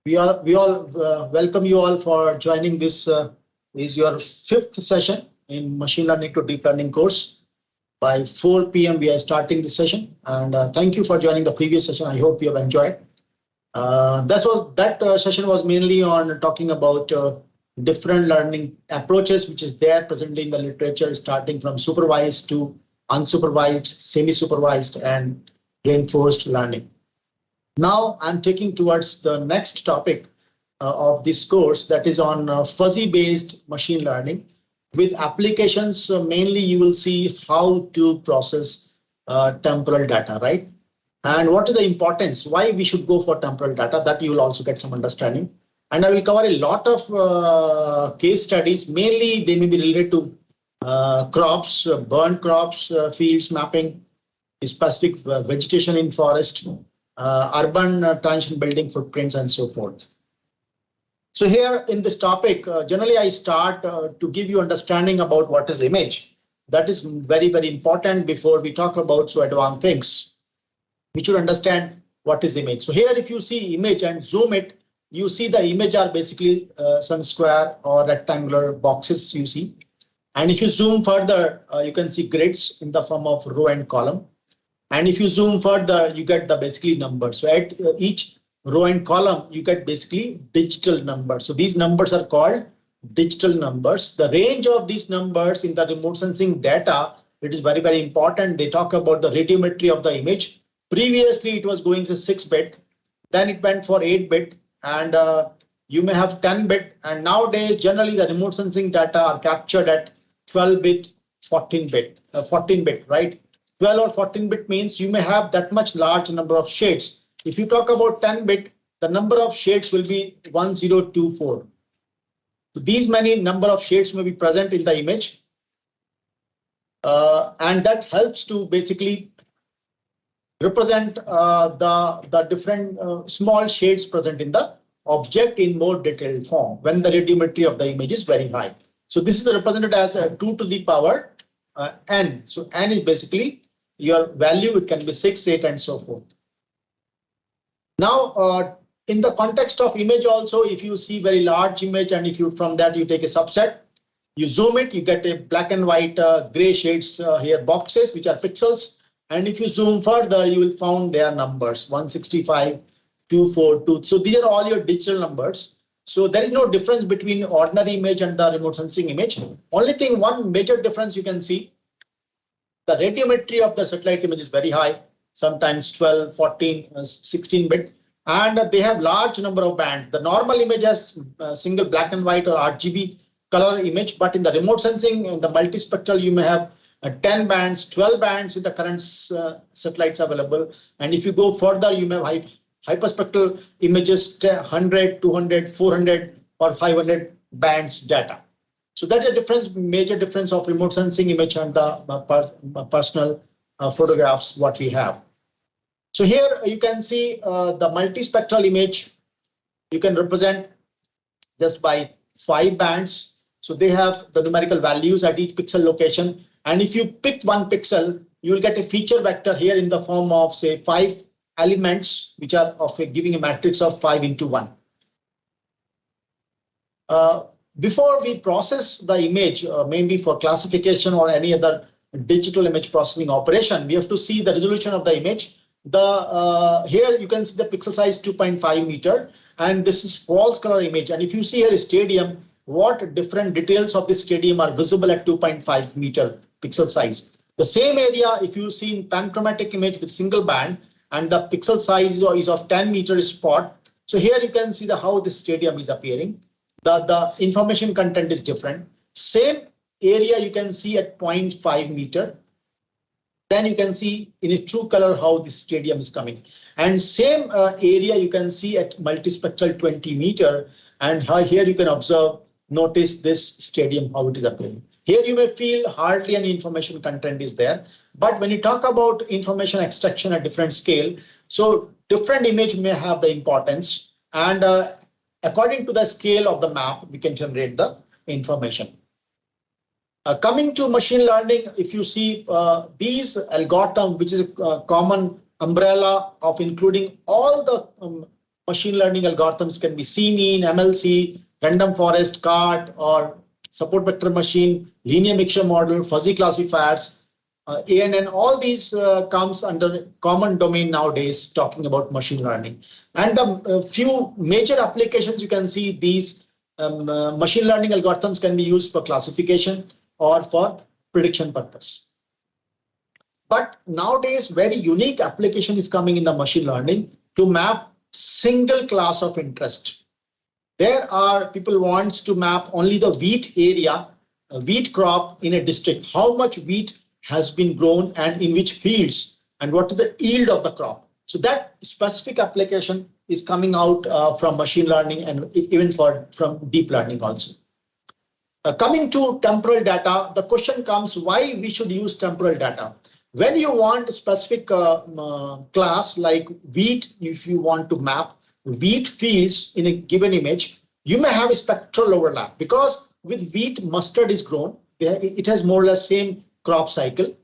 We all welcome you all for joining this. Is your fifth session in machine learning to deep learning course. By 4 p.m. we are starting this session, and thank you for joining the previous session. I hope you have enjoyed. That session was mainly on talking about different learning approaches, which is there presently in the literature, starting from supervised to unsupervised, semi-supervised, and reinforced learning. Now I'm taking towards the next topic of this course, that is on fuzzy-based machine learning with applications. Mainly, you will see how to process temporal data, right? And what is the importance, why we should go for temporal data, that you will also get some understanding. And I will cover a lot of case studies. Mainly, they may be related to crops, burn crops, fields mapping, specific vegetation in forest, urban transition building footprints, and so forth. So here in this topic, generally I start to give you understanding about what is image. That is very, very important before we talk about so advanced things. We should understand what is image. So here if you see image and zoom it, you see the image are basically some square or rectangular boxes you see. And if you zoom further, you can see grids in the form of row and column. And if you zoom further, you get the basically numbers. So at each row and column, you get basically digital numbers. So these numbers are called digital numbers. The range of these numbers in the remote sensing data, it is very, very important. They talk about the radiometry of the image. Previously, it was going to 6-bit, then it went for 8-bit, and you may have 10-bit. And nowadays, generally, the remote sensing data are captured at 12-bit, 14-bit, right? 12 or 14-bit means you may have that much large number of shades. If you talk about 10-bit, the number of shades will be 1024. So these many number of shades may be present in the image. And that helps to basically represent the different small shades present in the object in more detailed form when the radiometry of the image is very high. So this is represented as a 2 to the power n. So n is basically your value. It can be 6, 8, and so forth. Now, in the context of image also, if you see very large image and if you from that you take a subset, you zoom it, you get a black and white gray shades here, boxes which are pixels. And if you zoom further, you will find their numbers 165, 242. So these are all your digital numbers. So there is no difference between ordinary image and the remote sensing image. Only thing, one major difference you can see, the radiometry of the satellite image is very high, sometimes 12, 14, 16-bit, and they have large number of bands. The normal image has single black and white or RGB color image, but in the remote sensing, in the multispectral, you may have 10 bands, 12 bands in the current satellites available. And if you go further, you may have hyperspectral images, 100, 200, 400, or 500 bands data. So that's a difference, major difference of remote sensing image and the personal photographs what we have. So here you can see the multispectral image. You can represent just by 5 bands. So they have the numerical values at each pixel location. And if you pick one pixel, you will get a feature vector here in the form of say 5 elements, which are of giving a matrix of 5 into 1. Before we process the image, maybe for classification or any other digital image processing operation, we have to see the resolution of the image. Here you can see the pixel size 2.5 meter, and this is false color image. And if you see here a stadium, what different details of the stadium are visible at 2.5 meter pixel size. The same area, if you see in panchromatic image with single band, and the pixel size is of 10 meter spot. So here you can see how the stadium is appearing. The information content is different. Same area you can see at 0.5 meter. Then you can see in a true color how the stadium is coming. And same area you can see at multispectral 20 meter. And here you can observe, notice this stadium, how it is appearing. Here you may feel hardly any information content is there. But when you talk about information extraction at different scale, so different image may have the importance. And according to the scale of the map, we can generate the information. Coming to machine learning, if you see these algorithm, which is a common umbrella of including all the machine learning algorithms can be C-mean, MLC, random forest, CART, or support vector machine, linear mixture model, fuzzy classifiers, ANN. All these comes under common domain nowadays, talking about machine learning. And the few major applications you can see, these machine learning algorithms can be used for classification or for prediction purpose. But nowadays, very unique application is coming in the machine learning to map single class of interest. There are people wants to map only the wheat area, wheat crop in a district, how much wheat has been grown and in which fields and what is the yield of the crop. So that specific application is coming out from machine learning and even from deep learning also. Coming to temporal data, the question comes why we should use temporal data. When you want a specific class like wheat, if you want to map wheat fields in a given image, you may have a spectral overlap because with wheat, mustard is grown. It has more or less same crop cycle.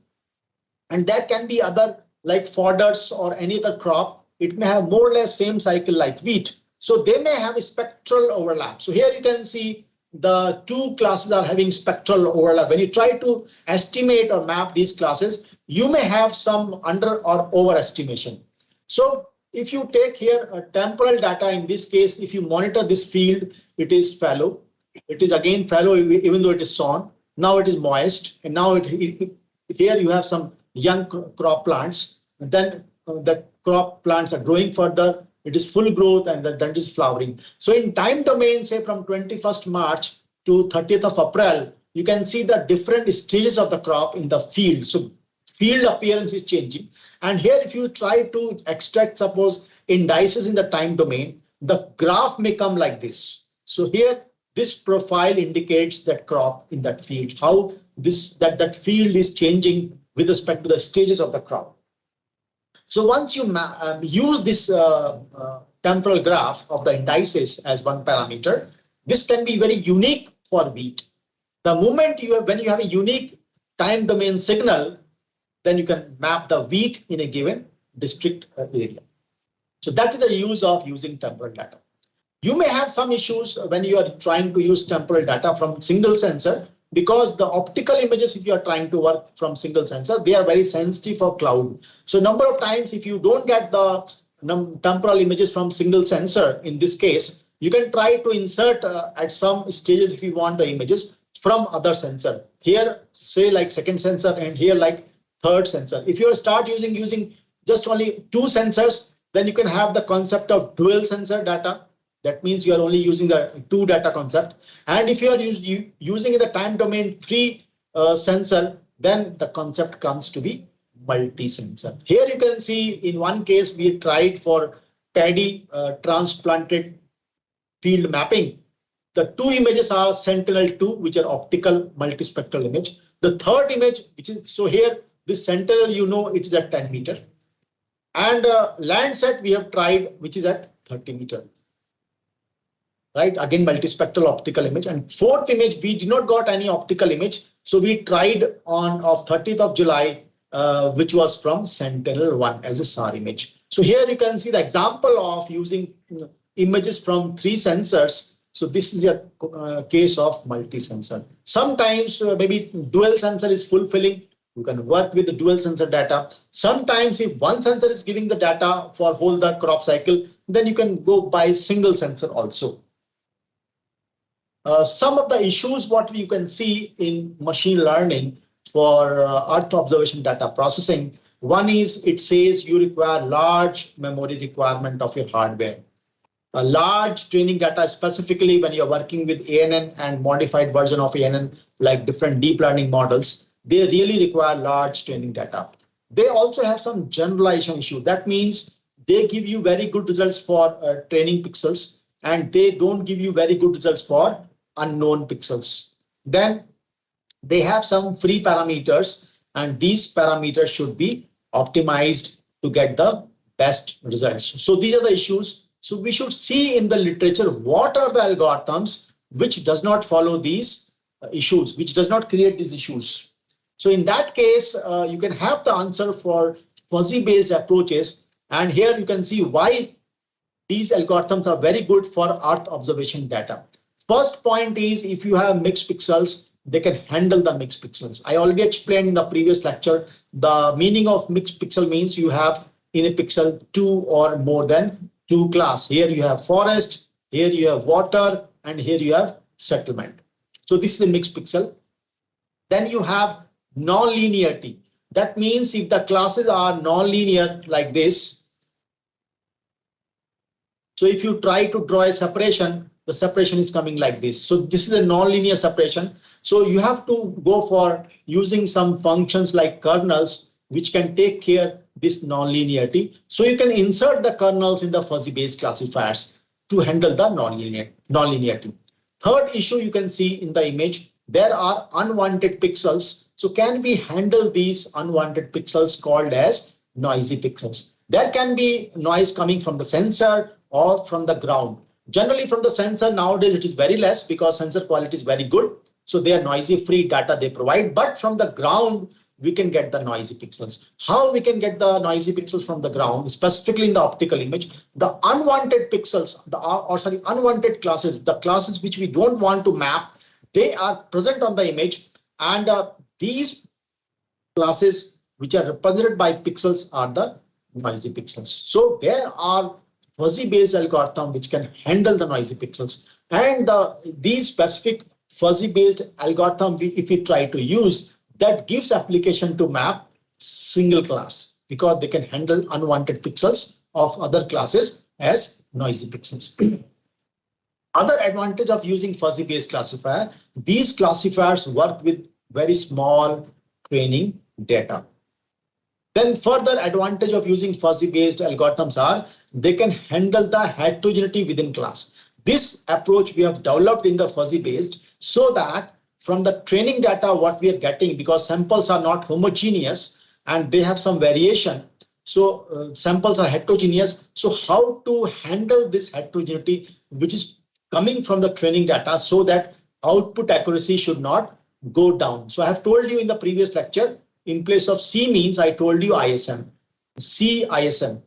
And that can be other like fodders or any other crop. It may have more or less same cycle like wheat. So they may have a spectral overlap. So here you can see the two classes are having spectral overlap. When you try to estimate or map these classes, you may have some under or overestimation. So if you take here a temporal data, in this case, if you monitor this field, it is fallow. It is again fallow, even though it is sown. Now it is moist, and now here you have some young crop plants. And then the crop plants are growing further. It is full growth, and then it is flowering. So in time domain, say from 21st March to 30th of April, you can see the different stages of the crop in the field. So field appearance is changing. And here, if you try to extract, suppose, indices in the time domain, the graph may come like this. So here, this profile indicates that crop in that field, how that field is changing with respect to the stages of the crop. So once you use this temporal graph of the indices as one parameter, this can be very unique for wheat. The moment when you have a unique time domain signal, then you can map the wheat in a given district area. So that is the use of using temporal data. You may have some issues when you are trying to use temporal data from single sensor, because the optical images, if you are trying to work from single sensor, they are very sensitive for cloud. So number of times, if you don't get the temporal images from single sensor, in this case, you can try to insert at some stages if you want the images from other sensor. Here, say like second sensor, and here like third sensor. If you start using just only two sensors, then you can have the concept of dual sensor data. That means you are only using the two data concept. And if you are using in the time domain 3 sensor, then the concept comes to be multi-sensor. Here you can see in one case we tried for paddy transplanted field mapping. The two images are Sentinel-2, which are optical multispectral image. The third image, which is, so here this Sentinel, you know, it is at 10 meter. And Landsat we have tried, which is at 30 meter. Right, again multispectral optical image. And fourth image, we did not got any optical image, so we tried on of 30th of July, which was from Sentinel-1 as a SAR image. So here you can see the example of using images from 3 sensors. So this is a case of multi-sensor. Sometimes maybe dual sensor is fulfilling. You can work with the dual sensor data. Sometimes if one sensor is giving the data for whole the crop cycle, then you can go by single sensor also. Some of the issues what you can see in machine learning for Earth observation data processing. One is it says you require large memory requirement of your hardware. A large training data, specifically when you're working with ANN and modified version of ANN, like different deep learning models, they really require large training data. They also have some generalization issue. That means they give you very good results for training pixels, and they don't give you very good results for unknown pixels. Then they have some free parameters, and these parameters should be optimized to get the best results. So these are the issues. So we should see in the literature what are the algorithms which does not follow these issues, which does not create these issues. So in that case, you can have the answer for fuzzy based approaches. And here you can see why these algorithms are very good for Earth observation data. First point is, if you have mixed pixels, they can handle the mixed pixels. I already explained in the previous lecture, the meaning of mixed pixel means you have in a pixel 2 or more than 2 class. Here you have forest, here you have water, and here you have settlement. So this is a mixed pixel. Then you have non-linearity. That means if the classes are non-linear like this, so if you try to draw a separation, the separation is coming like this. So this is a non-linear separation. So you have to go for using some functions like kernels, which can take care this non-linearity. So you can insert the kernels in the fuzzy based classifiers to handle the non-linearity. Third issue you can see in the image, there are unwanted pixels. So can we handle these unwanted pixels called as noisy pixels? There can be noise coming from the sensor or from the ground. Generally from the sensor nowadays it is very less because sensor quality is very good. So they are noisy free data they provide, but from the ground we can get the noisy pixels. How we can get the noisy pixels from the ground, specifically in the optical image? The unwanted pixels, unwanted classes, the classes which we don't want to map, they are present on the image, and these classes which are represented by pixels are the noisy pixels. So there are fuzzy based algorithm which can handle the noisy pixels, and these specific fuzzy based algorithm, if we try to use, that gives application to map single class because they can handle unwanted pixels of other classes as noisy pixels. Other advantage of using fuzzy based classifier, these classifiers work with very small training data. Then further advantage of using fuzzy based algorithms are they can handle the heterogeneity within class. This approach we have developed in the fuzzy based so that from the training data what we are getting, because samples are not homogeneous and they have some variation, so samples are heterogeneous. So how to handle this heterogeneity which is coming from the training data so that output accuracy should not go down. So I have told you in the previous lecture, in place of C means I told you ISM, CISM,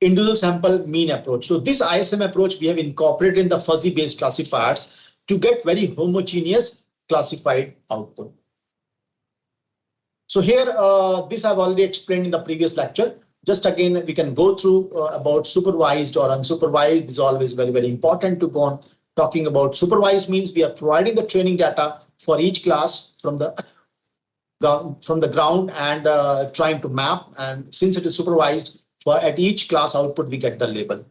individual sample mean approach. So this ISM approach we have incorporated in the fuzzy based classifiers to get very homogeneous classified output. So here, this I've already explained in the previous lecture. Just again, we can go through about supervised or unsupervised. This is always very, very important to go on talking about. Supervised means we are providing the training data for each class from the ground and trying to map. And since it is supervised, for at each class output, we get the label.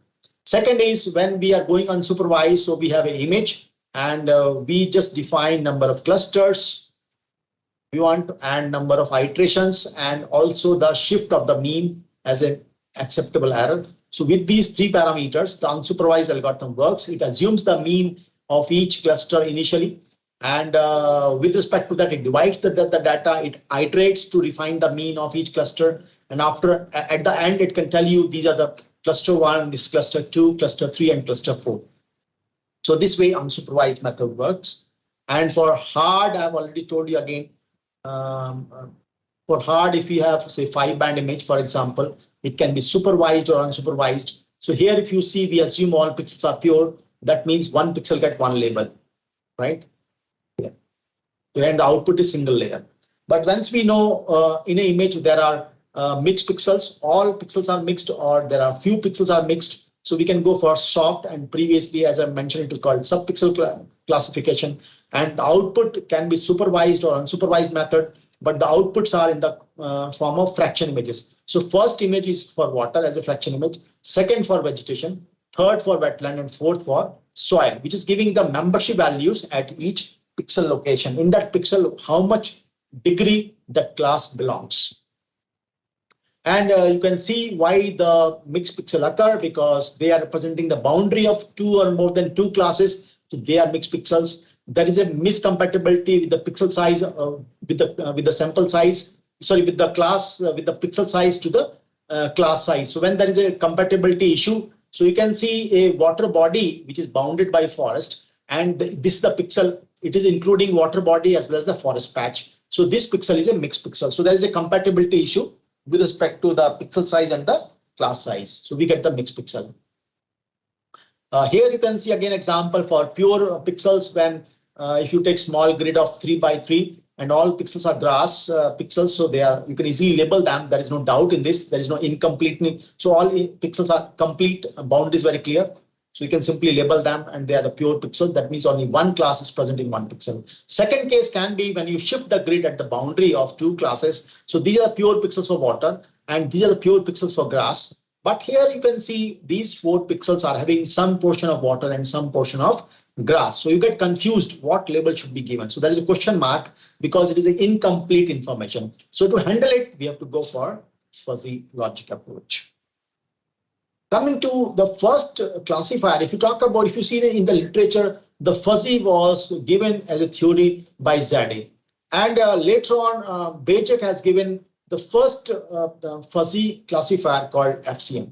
Second is when we are going unsupervised, so we have an image and we just define number of clusters. We want to add number of iterations and also the shift of the mean as an acceptable error. So with these 3 parameters, the unsupervised algorithm works. It assumes the mean of each cluster initially. And with respect to that, it divides the data, it iterates to refine the mean of each cluster. And after, at the end, it can tell you these are the cluster 1, this cluster 2, cluster 3, and cluster 4. So this way unsupervised method works. And for hard, I've already told you again, for hard, if you have say 5-band image, for example, it can be supervised or unsupervised. So here, if you see, we assume all pixels are pure. That means one pixel get one label, right? Yeah. And the output is single layer. But once we know in an image there are mixed pixels, all pixels are mixed, or there are few pixels are mixed. So we can go for soft, and previously, as I mentioned, it is called subpixel classification. And the output can be supervised or unsupervised method, but the outputs are in the form of fraction images. So first image is for water as a fraction image, second for vegetation, third for wetland, and fourth for soil, which is giving the membership values at each pixel location. In that pixel, how much degree that class belongs. And you can see why the mixed pixel occur, because they are representing the boundary of 2 or more than 2 classes. So they are mixed pixels. There is a miscompatibility with the pixel size, with the sample size. Sorry, with the class, with the pixel size to the class size. So when there is a compatibility issue, so you can see a water body which is bounded by forest, and this is the pixel. It is including water body as well as the forest patch. So this pixel is a mixed pixel. So there is a compatibility issue with respect to the pixel size and the class size. So we get the mixed pixel. Here you can see again example for pure pixels when if you take small grid of 3 by 3 and all pixels are grass pixels, so they are, you can easily label them. There is no doubt in this. There is no incomplete. So all pixels are complete. Boundary is very clear. So you can simply label them and they are the pure pixels. That means only one class is present in one pixel. Second case can be when you shift the grid at the boundary of two classes. So these are pure pixels for water and these are the pure pixels for grass. But here you can see these 4 pixels are having some portion of water and some portion of grass. So you get confused what label should be given. So there is a question mark because it is an incomplete information. So to handle it, we have to go for fuzzy logic approach. Coming to the first classifier, if you talk about, if you see in the literature, the fuzzy was given as a theory by Zadeh. And later on, Bajek has given the first the fuzzy classifier called FCM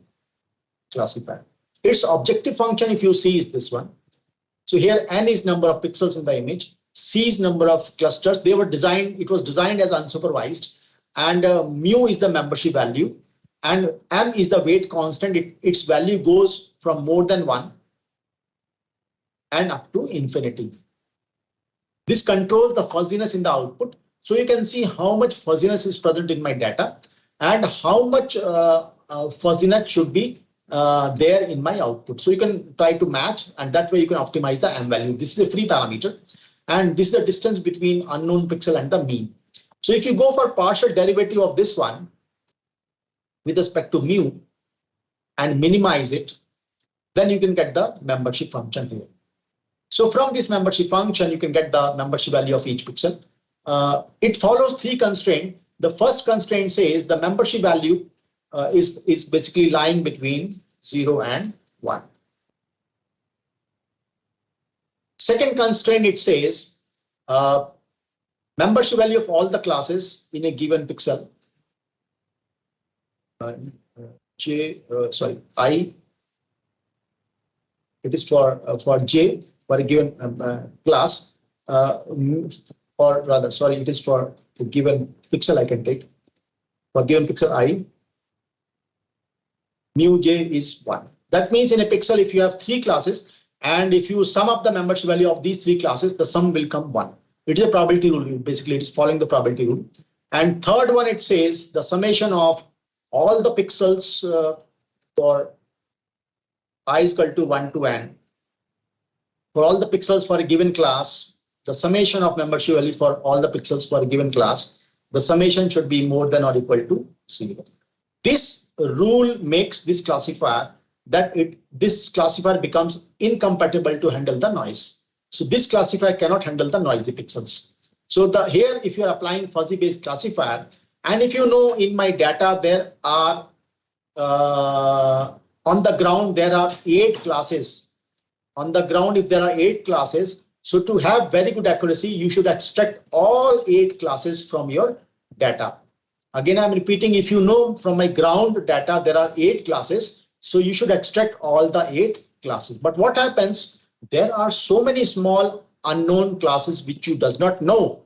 classifier. Its objective function, if you see, is this one. So here n is number of pixels in the image, c is number of clusters. They were designed, it was designed as unsupervised, and mu is the membership value, and m is the weight constant. Its value goes from more than 1 and up to infinity. This controls the fuzziness in the output. So you can see how much fuzziness is present in my data and how much fuzziness should be there in my output. So you can try to match, and that way you can optimize the m value. This is a free parameter, and this is the distance between unknown pixel and the mean. So if you go for partial derivative of this one with respect to mu and minimize it, then you can get the membership function here. So from this membership function, you can get the membership value of each pixel. It follows 3 constraints. The first constraint says the membership value is basically lying between 0 and 1. Second constraint, it says membership value of all the classes in a given pixel. I. It is for J for a given class. Or rather, sorry, it is for a given pixel I can take. For given pixel I, mu j is 1. That means in a pixel, if you have 3 classes, and if you sum up the membership value of these 3 classes, the sum will come 1. It is a probability rule. Basically, it is following the probability rule. And third one, it says the summation of all the pixels for I is equal to 1 to n. For all the pixels for a given class, the summation of membership value for all the pixels for a given class, the summation should be more than or equal to 0. This rule makes this classifier that this classifier becomes incompatible to handle the noise. So this classifier cannot handle the noisy pixels. So here, if you are applying fuzzy based classifier, and if you know in my data there are on the ground there are 8 classes. On the ground, if there are 8 classes, so to have very good accuracy, you should extract all 8 classes from your data. Again, I'm repeating, if you know from my ground data, there are 8 classes, so you should extract all the 8 classes. But what happens? There are so many small unknown classes which you does not know,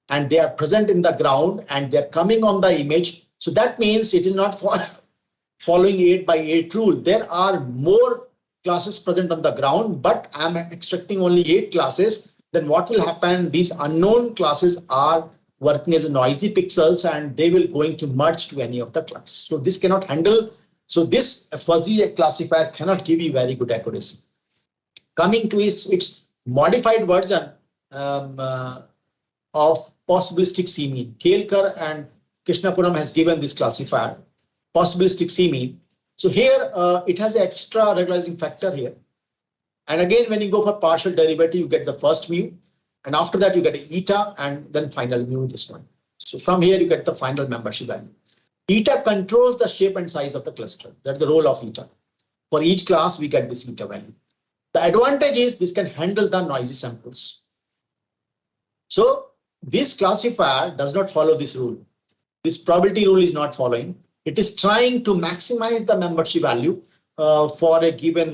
and they are present in the ground and they're coming on the image. So that means it is not following 8 by 8 rule. There are more classes present on the ground, but I'm extracting only 8 classes. Then what will happen? These unknown classes are working as noisy pixels and they will going to merge to any of the class. So this cannot handle. So this fuzzy classifier cannot give you very good accuracy. Coming to its modified version of possibilistic C-mean. Kelkar and Krishnapuram has given this classifier, possibilistic C-mean. So here it has an extra regularizing factor here. And again, when you go for partial derivative, you get the first mu. And after that, you get a eta and then final mu, this one. So from here, you get the final membership value. Eta controls the shape and size of the cluster. That's the role of eta. For each class, we get this eta value. The advantage is this can handle the noisy samples. So this classifier does not follow this rule. This probability rule is not following. It is trying to maximize the membership value for a given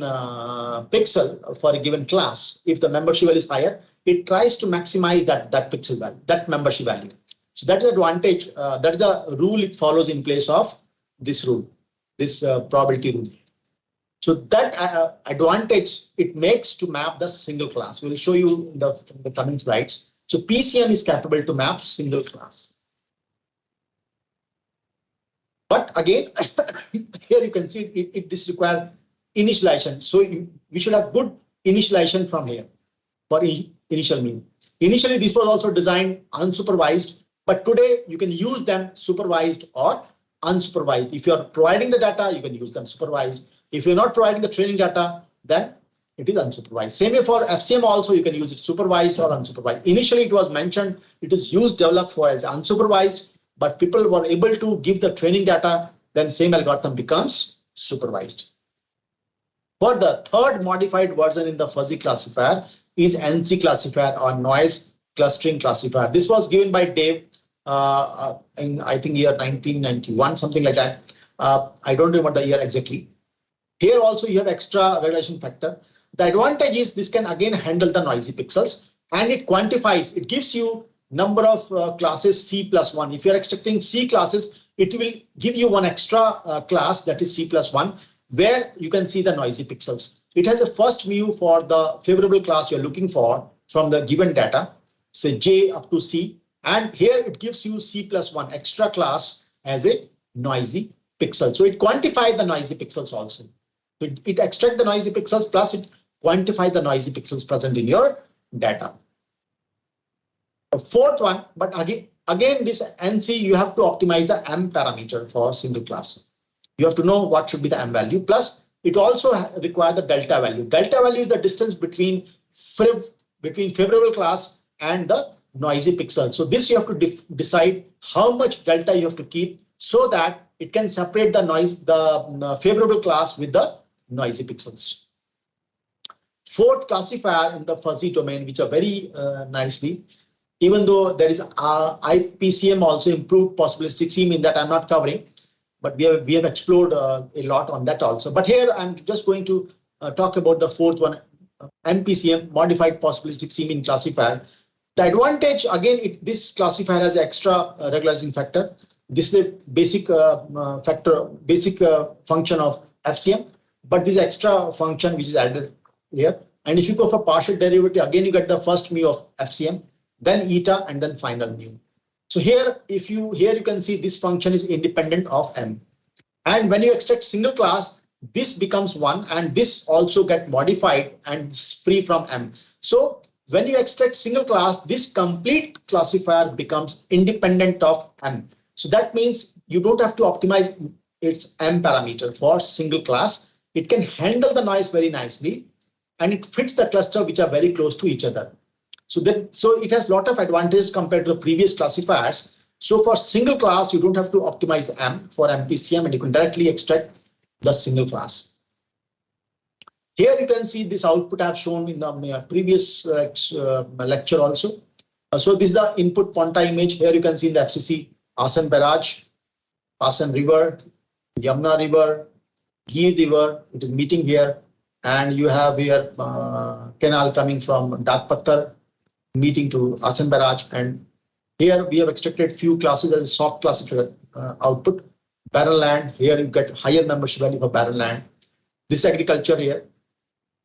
pixel for a given class. If the membership value is higher, it tries to maximize that pixel value, that membership value. So that is the advantage. That is the rule it follows in place of this rule. this probability rule. So that advantage it makes to map the single class. We'll show you in the coming slides. So PCM is capable to map single class. But again, here you can see this requires initialization. So we should have good initialization from here for initial mean. Initially, this was also designed unsupervised, but today you can use them supervised or unsupervised. If you are providing the data, you can use them supervised. If you're not providing the training data, then it is unsupervised. Same way for FCM also, you can use it supervised or unsupervised. Initially, it was mentioned it is developed for as unsupervised, but people were able to give the training data, then same algorithm becomes supervised. For the third modified version in the fuzzy classifier is NC classifier or noise clustering classifier. This was given by Dave in I think year 1991, something like that. I don't remember the year exactly. Here also you have extra regression factor. The advantage is this can again handle the noisy pixels and it quantifies, it gives you number of classes C+1. If you're extracting C classes, it will give you one extra class that is C+1 where you can see the noisy pixels. It has a first view for the favorable class you're looking for from the given data, say J up to C, and here it gives you C+1 extra class as a noisy pixel. So it quantifies the noisy pixels also. It extracts the noisy pixels plus it quantifies the noisy pixels present in your data. The fourth one, but again this NC you have to optimize the M parameter for single class. You have to know what should be the M value. Plus it also requires the delta value. Delta value is the distance between favorable class and the noisy pixel. So this you have to decide how much delta you have to keep so that it can separate the noise, the favorable class with the noisy pixels. Fourth classifier in the fuzzy domain, which are very nicely, even though there is IPCM also improved possibilistic seam in that I'm not covering, but we have explored a lot on that also. But here I'm just going to talk about the fourth one, MPCM, modified possibilistic seaming classifier. The advantage again, this classifier has an extra regularizing factor. This is a basic function of FCM, but this extra function which is added here. And if you go for partial derivative, again you get the first mu of FCM, then eta, and then final mu. So here you can see this function is independent of M. And when you extract single class, this becomes 1 and this also get modified and it's free from M. So when you extract single class, this complete classifier becomes independent of M. So that means you don't have to optimize its M parameter for single class. It can handle the noise very nicely and it fits the cluster which are very close to each other. So it has a lot of advantages compared to the previous classifiers. So for single class, you don't have to optimize M for MPCM and you can directly extract the single class. Here you can see this output I have shown in the previous lecture also. So this is the input Ponta image. Here you can see in the FCC Asan Barrage, Asan River, Yamuna River, Gir River. It is meeting here, and you have here canal coming from Dakpattar meeting to Asan Barrage, and here we have extracted few classes as a soft classifier output. Barren land, here you get higher membership value for barren land. This agriculture here.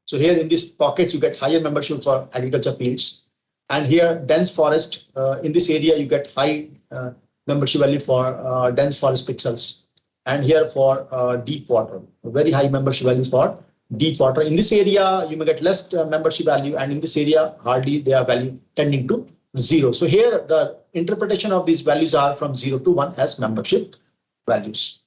So here in this pocket you get higher membership for agriculture fields, and here dense forest. In this area you get high membership value for dense forest pixels, and here for deep water, very high membership value for deep water. In this area you may get less membership value, and in this area hardly they are value tending to 0. So here the interpretation of these values are from 0 to 1 as membership values.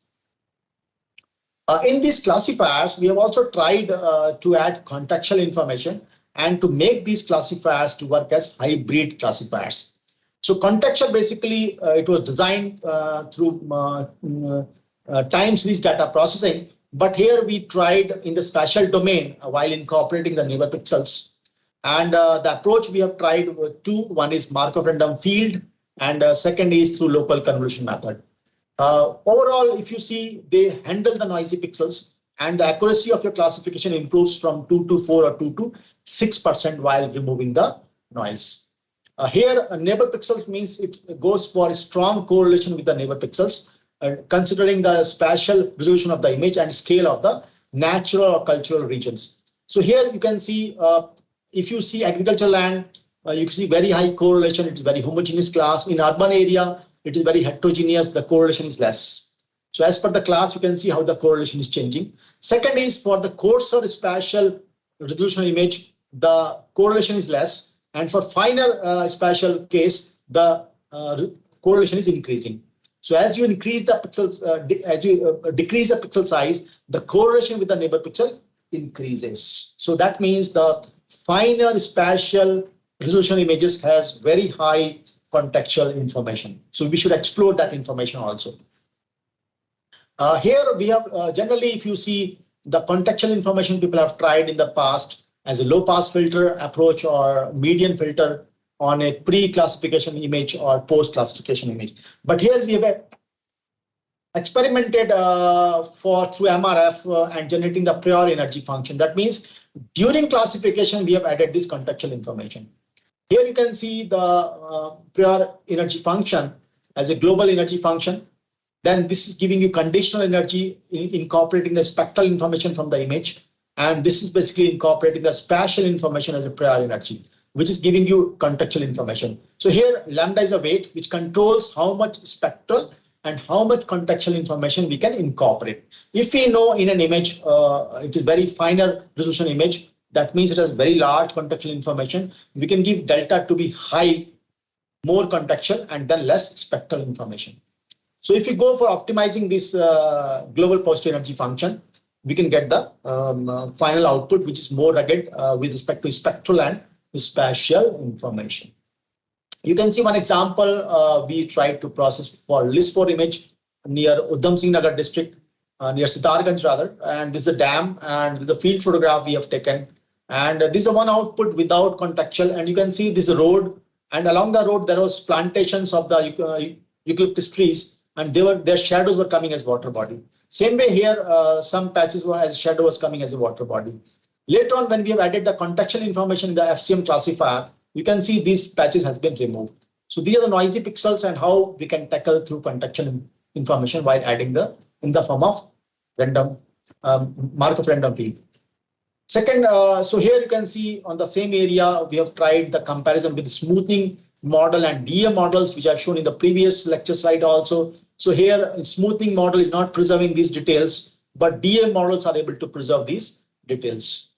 In these classifiers, we have also tried to add contextual information and to make these classifiers to work as hybrid classifiers. So contextual basically it was designed through time series data processing, but here we tried in the spatial domain while incorporating the neighbor pixels. And the approach we have tried with two. One is Markov random field, and second is through local convolution method. Overall, if you see, they handle the noisy pixels and the accuracy of your classification improves from 2 to 4 or 2 to 6% while removing the noise. Here, neighbor pixels means it goes for a strong correlation with the neighbor pixels. considering the spatial resolution of the image and scale of the natural or cultural regions. So here you can see, if you see agricultural land, you can see very high correlation. It is very homogeneous class. In urban area, it is very heterogeneous. The correlation is less. So as per the class, you can see how the correlation is changing. Second is for the coarser spatial resolution image, the correlation is less. And for finer spatial case, the correlation is increasing. So as you increase the pixels, as you decrease the pixel size, the correlation with the neighbor pixel increases. So that means the finer spatial resolution images has very high contextual information. So we should explore that information also. Here we have generally, if you see the contextual information people have tried in the past as a low pass filter approach or median filter on a pre-classification image or post-classification image. But here we have experimented through MRF and generating the prior energy function. That means during classification, we have added this contextual information. Here you can see the prior energy function as a global energy function. Then this is giving you conditional energy incorporating the spectral information from the image. And this is basically incorporating the spatial information as a prior energy, which is giving you contextual information. So here lambda is a weight which controls how much spectral and how much contextual information we can incorporate. If we know in an image, it is very finer resolution image, that means it has very large contextual information. We can give delta to be high, more contextual, and then less spectral information. So if you go for optimizing this global positive energy function, we can get the final output, which is more rugged with respect to spectral and spatial information. You can see one example we tried to process for LIS4 image near Udham Singh Nagar district, near Sitarganj rather, and this is a dam and the field photograph we have taken. And this is one output without contextual, and you can see this road, and along the road there was plantations of the eucalyptus trees, and their shadows were coming as water body. Same way here, some patches were as shadow was coming as a water body. Later on, when we have added the contextual information in the FCM classifier, you can see these patches has been removed. So these are the noisy pixels and how we can tackle through contextual information while adding in the form of random Markov random field. Second, so here you can see on the same area, we have tried the comparison with the smoothing model and DA models, which I've shown in the previous lecture slide also. So here, smoothing model is not preserving these details, but DA models are able to preserve these details.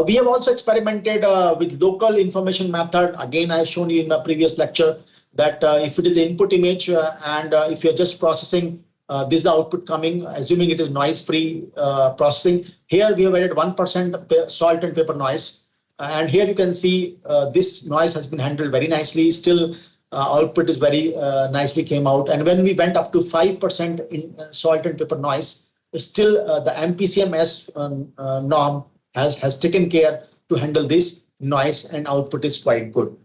We have also experimented with local information method. Again, I have shown you in the previous lecture that if it is input image and if you're just processing, this is the output coming, assuming it is noise-free processing. Here we have added 1% salt and pepper noise. And here you can see this noise has been handled very nicely. Still, output is very nicely came out. And when we went up to 5% in salt and pepper noise, still the MPCMS norm has taken care to handle this noise, and output is quite good.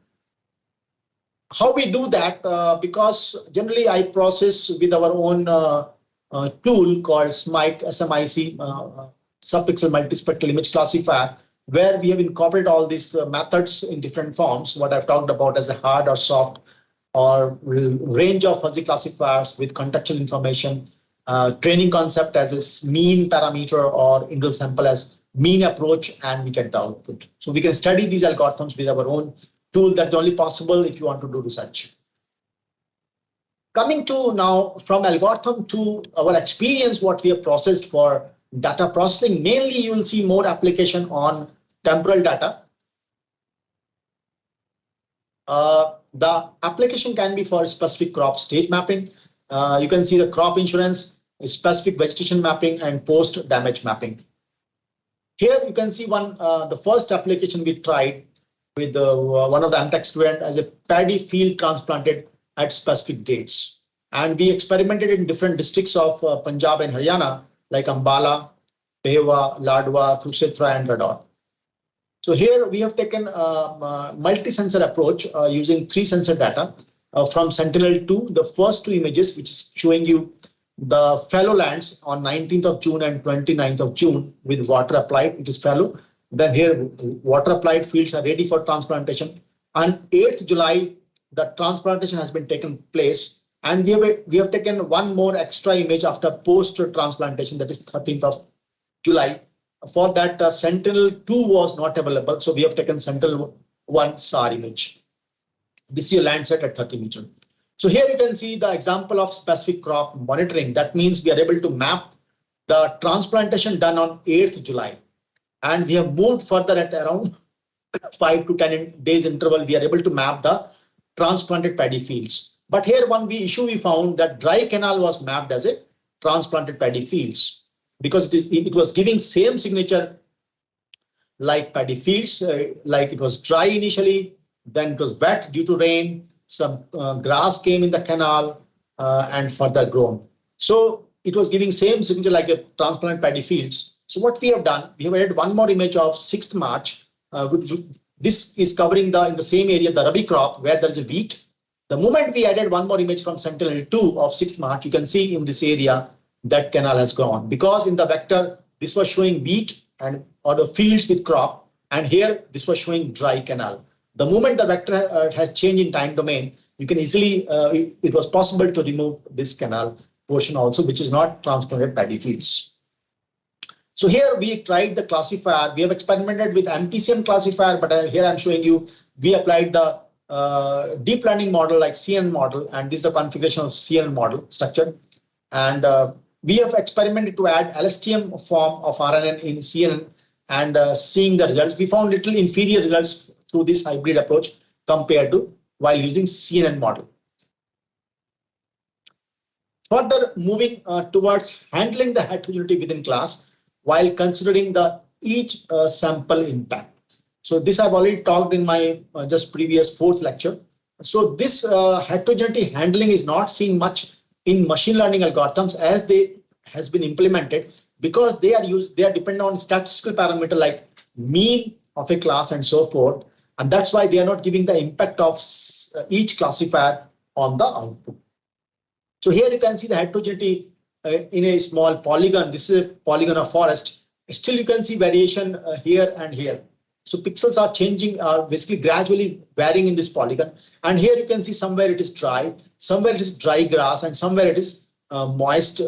How we do that? Because generally I process with our own tool called SMIC, subpixel multispectral image classifier, where we have incorporated all these methods in different forms, what I've talked about as a hard or soft or range of fuzzy classifiers with contextual information, training concept as a mean parameter or individual sample as mean approach, and we get the output. So we can study these algorithms with our own tool. That's only possible if you want to do research. Coming to now from algorithm to our experience, what we have processed for data processing, mainly you will see more application on temporal data. The application can be for specific crop stage mapping. You can see the crop insurance, specific vegetation mapping, and post damage mapping. Here you can see the first application we tried with one of the MTech student as a paddy field transplanted at specific dates. And we experimented in different districts of Punjab and Haryana, like Ambala, Pehewa, Ladwa, Kurukshetra, and Rador. So here we have taken a multi-sensor approach using 3 sensor data from Sentinel-2, the first 2 images, which is showing you the fallow lands on 19th of June and 29th of June with water applied, it is fallow. Then here water applied fields are ready for transplantation. On 8th July, the transplantation has been taken place, And we have taken one more extra image after post-transplantation, that is 13th of July. For that, Sentinel-2 was not available, so we have taken Sentinel-1 SAR image. This is your Landsat at 30 meters. So here you can see the example of specific crop monitoring. That means we are able to map the transplantation done on 8th July. And we have moved further at around 5 to 10 days interval. We are able to map the transplanted paddy fields. But here one issue we found that dry canal was mapped as a transplanted paddy fields because it was giving same signature like paddy fields, like it was dry initially, then it was wet due to rain, some grass came in the canal and further grown. So it was giving same signature like a transplanted paddy fields. So what we have done, we have added one more image of 6th March. This is covering in the same area, the Rabi crop where there is a wheat. The moment we added one more image from Sentinel-2 of 6th March, you can see in this area that canal has gone because in the vector, this was showing wheat or the fields with crop. And here this was showing dry canal. The moment the vector has changed in time domain, you can easily, it was possible to remove this canal portion also, which is not transplanted paddy fields. So here we tried the classifier. We have experimented with MTCM classifier, but here I'm showing you, we applied the deep learning model like CNN model, and this is the configuration of CNN model structure. And we have experimented to add LSTM form of RNN in CNN and seeing the results. We found little inferior results through this hybrid approach compared to while using CNN model. Further moving towards handling the heterogeneity within class while considering each sample impact. So this I've already talked in my just previous 4th lecture. So this heterogeneity handling is not seen much in machine learning algorithms as they has been implemented because they are dependent on statistical parameter like mean of a class and so forth. And that's why they are not giving the impact of each classifier on the output. So here you can see the heterogeneity in a small polygon. This is a polygon of forest. Still you can see variation here and here. So pixels are changing, are basically gradually varying in this polygon. And here you can see somewhere it is dry, somewhere it is dry grass, and somewhere it is moist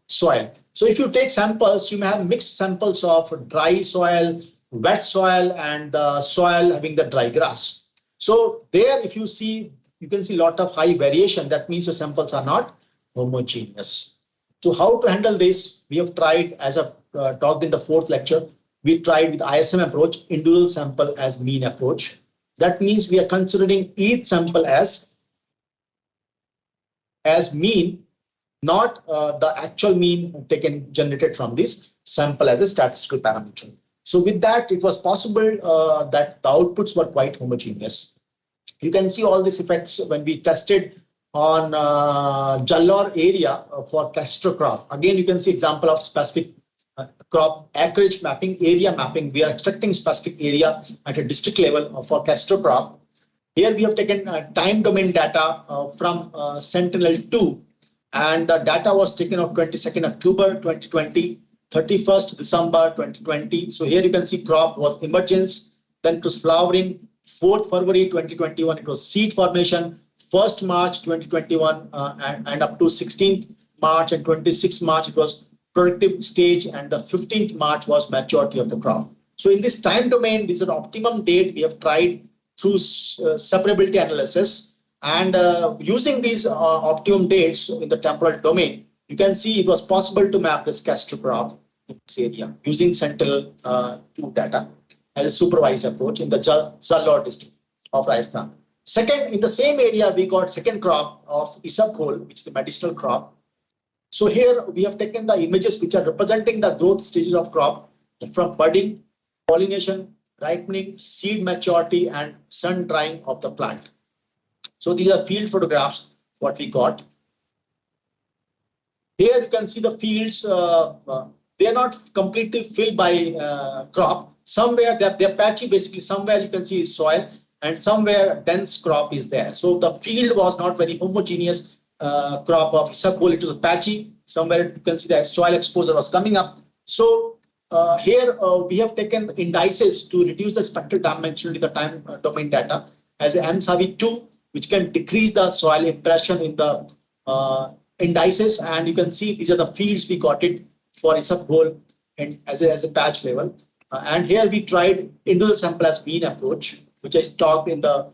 soil. So if you take samples, you may have mixed samples of dry soil, wet soil, and the soil having the dry grass. So there, if you see, you can see a lot of high variation. That means the samples are not homogeneous. So how to handle this? We have tried, as I've talked in the 4th lecture, we tried with ISM approach, individual sample as mean approach. That means we are considering each sample as mean, not the actual mean generated from this sample as a statistical parameter. So with that, it was possible that the outputs were quite homogeneous. You can see all these effects when we tested on Jallor area for castor crop. Again, you can see example of specific crop acreage mapping, area mapping. We are extracting specific area at a district level for castor crop. Here we have taken time domain data from Sentinel-2, and the data was taken on 22nd October 2020, 31st December 2020. So here you can see crop was emergence, then it was flowering, 4th February 2021, it was seed formation, 1st March 2021, and up to 16th March and 26th March, it was productive stage, and the 15th March was maturity of the crop. So in this time domain, this is an optimum date we have tried through separability analysis, and using these optimum dates in the temporal domain, you can see it was possible to map this castor crop in this area using Sentinel-2 data as a supervised approach in the Jallor district of Rajasthan. Second, in the same area, we got second crop of isabgol, which is the medicinal crop. So here we have taken the images which are representing the growth stages of crop from budding, pollination, ripening, seed maturity, and sun drying of the plant. So these are field photographs, what we got. Here you can see the fields, they are not completely filled by crop. Somewhere they're patchy, basically somewhere you can see soil and somewhere dense crop is there. So the field was not very homogeneous crop of isabgol, it was patchy. Somewhere you can see that soil exposure was coming up. So here we have taken indices to reduce the spectral dimensionality, the time domain data as a MSAVI2 which can decrease the soil impression in the indices. And you can see these are the fields we got it for isopgol and as a patch level. And here we tried individual sample as mean approach, which I talked in the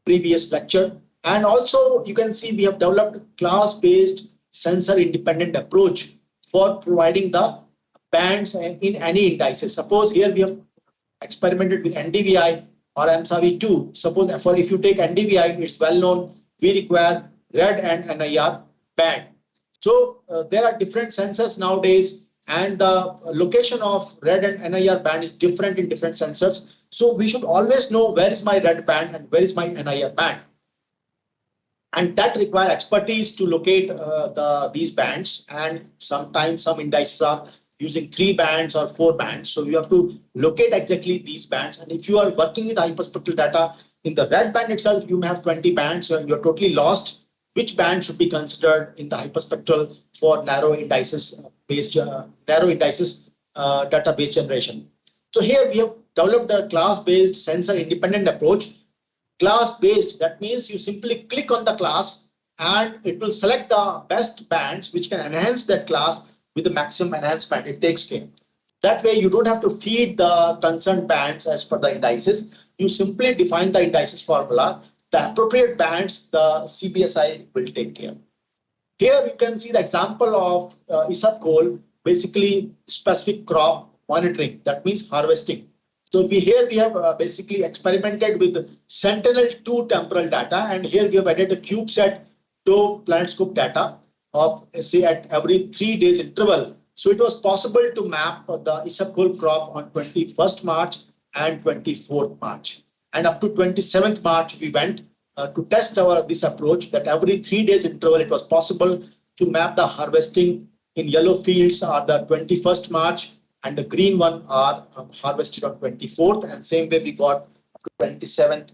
previous lecture. And also you can see we have developed class-based sensor independent approach for providing the bands in any indices. Suppose here we have experimented with NDVI or MSAVI2. Suppose if you take NDVI, it's well known, we require red and NIR band. So there are different sensors nowadays, and the location of red and NIR band is different in different sensors. So we should always know where is my red band and where is my NIR band. And that require expertise to locate these bands. And sometimes some indices are using 3 bands or 4 bands. So you have to locate exactly these bands. And if you are working with hyperspectral data in the red band itself, you may have 20 bands, so you're totally lost. Which band should be considered in the hyperspectral for narrow indices database generation? So here we have developed a class-based sensor independent approach. Class-based, that means you simply click on the class and it will select the best bands which can enhance that class with the maximum enhancement. It takes care. That way you don't have to feed the concerned bands as per the indices. You simply define the indices formula. The appropriate bands, the CBSI will take care. Here you can see the example of isopgol, basically specific crop monitoring. That means harvesting. So here we have basically experimented with Sentinel-2 temporal data, and here we have added a CubeSat to PlanetScope data of say at every 3 days interval. So it was possible to map the isopgol crop on 21st March and 24th March. And up to 27th March, we went to test this approach that every 3 days interval, it was possible to map the harvesting in yellow fields are the 21st March and the green one are harvested on 24th. And same way we got up to 27th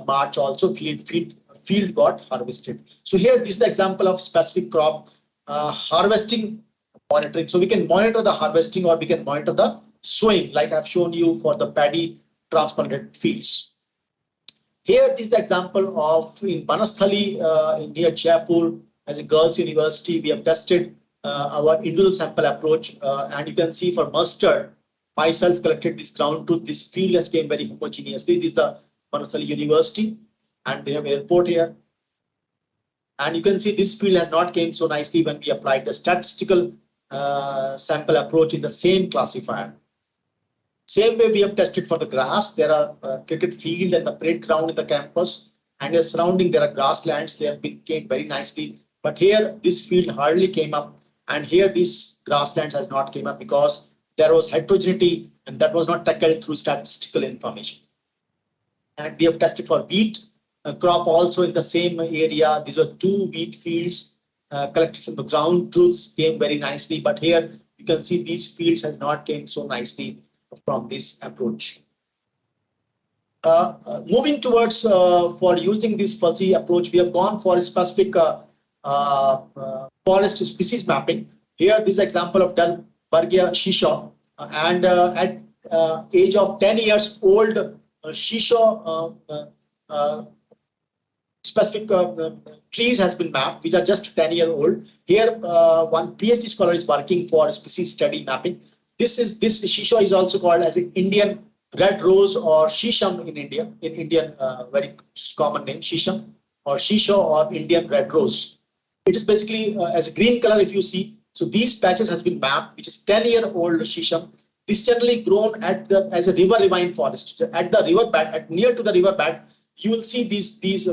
March also field got harvested. So here this is the example of specific crop harvesting monitoring. So we can monitor the harvesting or we can monitor the sowing like I've shown you for the paddy transplanted fields. Here this is the example of in Banasthali near Jaipur as a girls university. We have tested our individual sample approach and you can see for mustard, myself collected this ground truth. This field has came very homogeneously. This is the Banasthali University and they have airport here. And you can see this field has not came so nicely when we applied the statistical sample approach in the same classifier. Same way we have tested for the grass. There are cricket field and the parade ground in the campus, and the surrounding there are grasslands. They have came very nicely. But here this field hardly came up, and here these grasslands has not came up because there was heterogeneity and that was not tackled through statistical information. And we have tested for wheat crop also in the same area. These were 2 wheat fields collected from the ground truths came very nicely. But here you can see these fields has not came so nicely from this approach. Moving towards for using this fuzzy approach, we have gone for a specific forest species mapping. Here this example of Dalbergia shisha and at age of 10 years old shisha specific trees has been mapped which are just 10-year-old. Here one PhD scholar is working for species study mapping. This shisha is also called as an Indian red rose or shisham in India. In Indian very common name shisham or shisha or Indian red rose. It is basically as a green color if you see. So these patches has been mapped, which is 10-year-old shisham. This generally grown at as a riverine forest at the river bed, near to the river bed. You will see these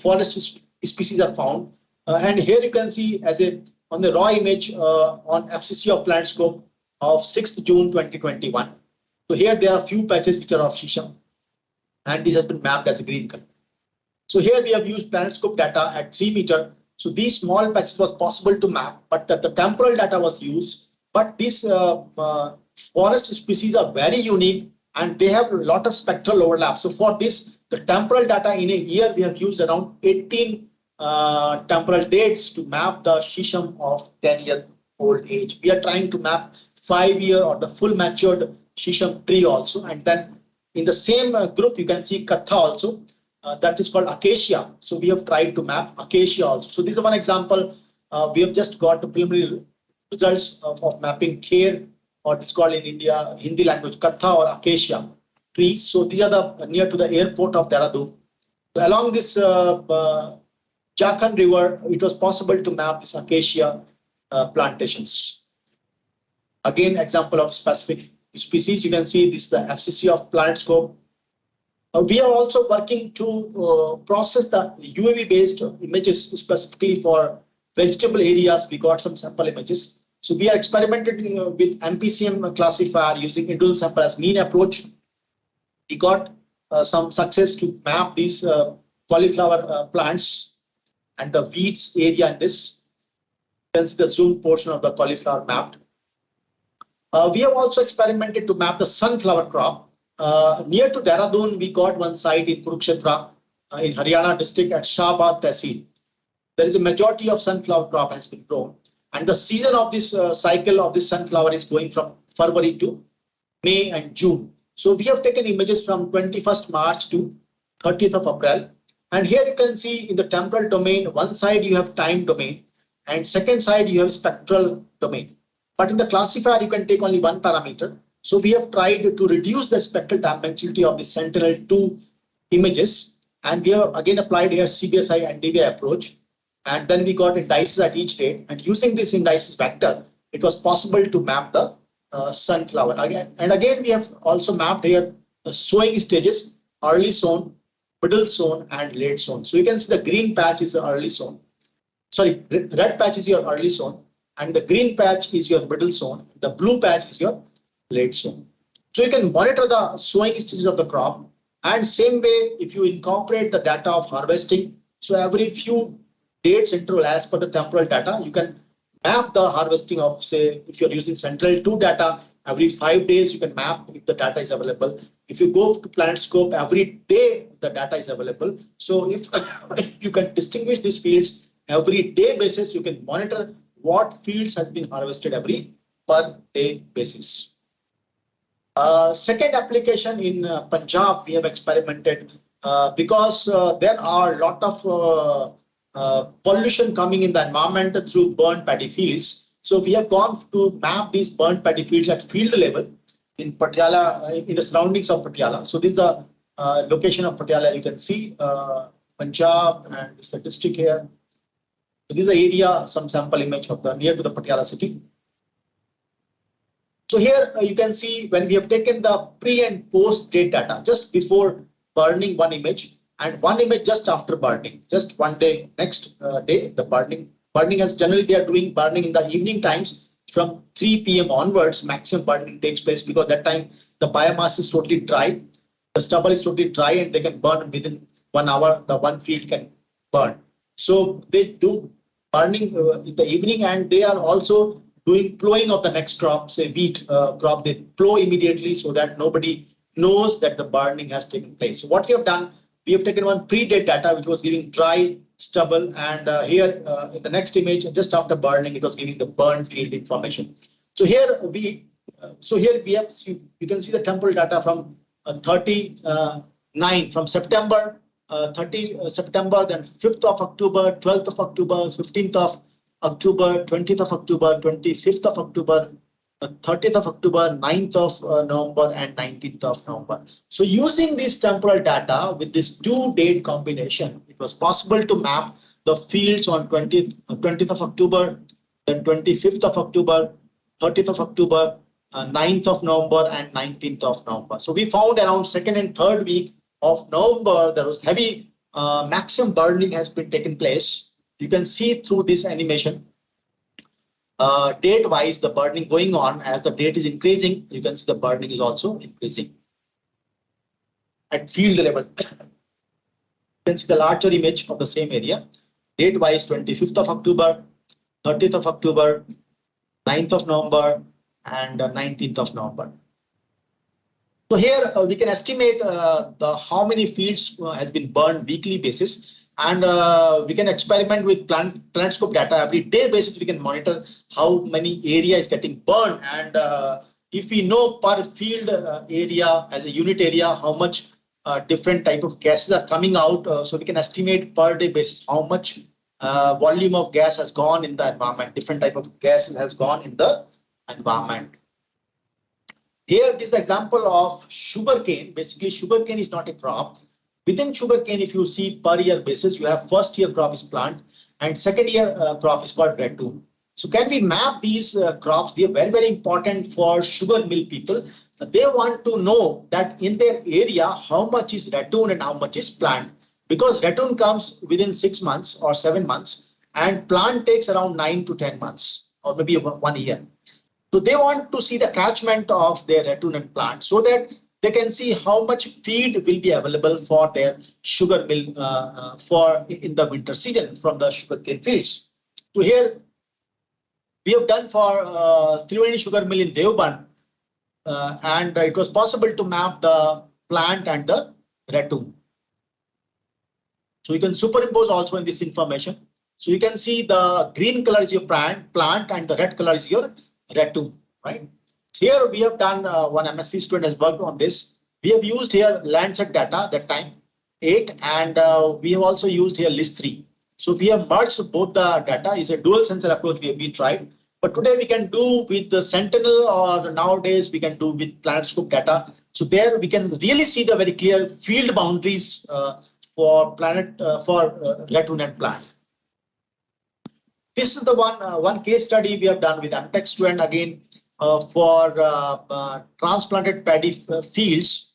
forest species are found, and here you can see as on the raw image on FCC of PlanetScope of 6th June 2021. So here there are few patches which are of shisham, and this has been mapped as a green color. So here we have used PlanetScope data at 3 meter. So these small patches was possible to map, but the temporal data was used. But these forest species are very unique and they have a lot of spectral overlap. So for this, the temporal data in a year, we have used around 18 temporal dates to map the shisham of 10-year-old age. We are trying to map 5-year or the full matured shisham tree also. And then in the same group, you can see Katha also. that is called acacia. So we have tried to map acacia also. So this is one example. We have just got the preliminary results of mapping kher, or it's called in India, Hindi language, katha or acacia trees. So these are the near to the airport of Dehradun. So along this Jharkhand River, it was possible to map this acacia plantations. Again, example of specific species. You can see this is the FCC of PlanetScope. We are also working to process the UAV-based images specifically for vegetable areas. We got some sample images. So we are experimenting with MPCM classifier using individual sample as mean approach. We got some success to map these cauliflower plants and the weeds area in this. You can see the zoom portion of the cauliflower mapped. We have also experimented to map the sunflower crop. Near to Dehradun, we got one site in Kurukshetra in Haryana district at Shahbad Tehsil. There is a majority of sunflower crop has been grown. And the season of this cycle of this sunflower is going from February to May and June. So we have taken images from 21st March to 30th of April. And here you can see in the temporal domain, one side you have time domain and second side you have spectral domain. But in the classifier, you can take only one parameter. So we have tried to reduce the spectral dimensionality of the Sentinel-2 images. And we have again applied here CBSI and DVI approach. And then we got indices at each date. And using this indices vector, it was possible to map the sunflower again. And again, we have also mapped here the sowing stages, early sown, middle sown, and late sown. So you can see the green patch is the early sown. Sorry, red patch is your early sown. And the green patch is your middle sown. The blue patch is your late sown. So you can monitor the sowing stages of the crop. And same way, if you incorporate the data of harvesting, so every few dates interval as per the temporal data, you can map the harvesting of, say, if you're using Sentinel-2 data, every 5 days you can map if the data is available. If you go to PlanetScope, every day the data is available. So if you can distinguish these fields, every day basis, you can monitor what fields has been harvested every per day basis. Second application in Punjab, we have experimented because there are a lot of pollution coming in the environment through burnt paddy fields. So we have gone to map these burnt paddy fields at field level in Patiala, in the surroundings of Patiala. So this is the location of Patiala. You can see Punjab, and this is the district here. So this is the area, some sample image of the near to the Patiala city. So here you can see when we have taken the pre and post date data just before burning one image and one image just after burning, just one day, next day, the burning has generally they are doing burning in the evening times from 3 p.m. onwards, maximum burning takes place because that time the biomass is totally dry, the stubble is totally dry and they can burn within 1 hour, the one field can burn. So they do burning in the evening and they are also doing plowing of the next crop, say wheat crop, they plow immediately so that nobody knows that the burning has taken place. So what we have done, we have taken one pre-date data which was giving dry stubble and here in the next image just after burning it was giving the burn field information. So here we have, you can see the temporal data from 39 from September, 30 September, then 5th of October, 12th of October, 15th of October, 20th of October, 25th of October, 30th of October, 9th of November, and 19th of November. So using this temporal data with this 2-date combination, it was possible to map the fields on 20th of October, then 25th of October, 30th of October, 9th of November, and 19th of November. So we found around 2nd and 3rd week of November, there was heavy maximum burning has been taken place. You can see through this animation. Date wise, the burning going on as the date is increasing, you can see the burning is also increasing at field level. You can see the larger image of the same area. Date wise, 25th of October, 30th of October, 9th of November, and 19th of November. So here we can estimate the how many fields has been burned weekly basis. And we can experiment with PlanetScope data every day basis. We can monitor how many area is getting burned, and if we know per field area as a unit area how much different type of gases are coming out. So we can estimate per day basis how much volume of gas has gone in the environment. Different type of gases has gone in the environment. Here, this example of sugarcane. Basically, sugarcane is not a crop. Within sugarcane, if you see per year basis, you have first year crop is plant and second year crop is called ratoon. So can we map these crops? They are very, very important for sugar mill people. They want to know that in their area, how much is ratoon and how much is plant. Because ratoon comes within 6 months or 7 months and plant takes around 9 to 10 months or maybe 1 year. So they want to see the catchment of their ratoon and plant so that they can see how much feed will be available for their sugar mill for in the winter season from the sugarcane fields. So here we have done for Triveni sugar mill in Deoband, and it was possible to map the plant and the ratoon. So you can superimpose also in this information. So you can see the green color is your plant and the red color is your ratoon, right? Here we have done one MSc student has worked on this. We have used here Landsat data that time 8 and we have also used here list 3. So we have merged both the data. Is a dual sensor approach we tried, but today we can do with the Sentinel or nowadays we can do with PlanetScope data. So there we can really see the very clear field boundaries for ratoon and plant. This is the one case study we have done with MTech student again for transplanted paddy fields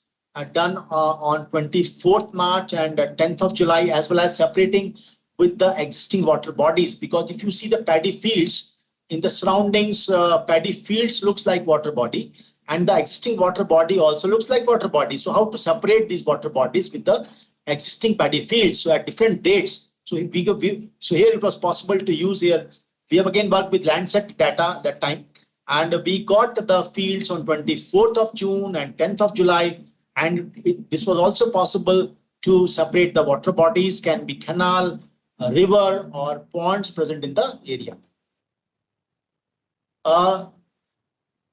done on 24th March and 10th of July, as well as separating with the existing water bodies. Because if you see the paddy fields in the surroundings, paddy fields looks like water body and the existing water body also looks like water body. So how to separate these water bodies with the existing paddy fields? So at different dates. So here it was possible to use here. We have again worked with Landsat data that time, and we got the fields on 24th of June and 10th of July. And this was also possible to separate the water bodies, can be canal, river, or ponds present in the area.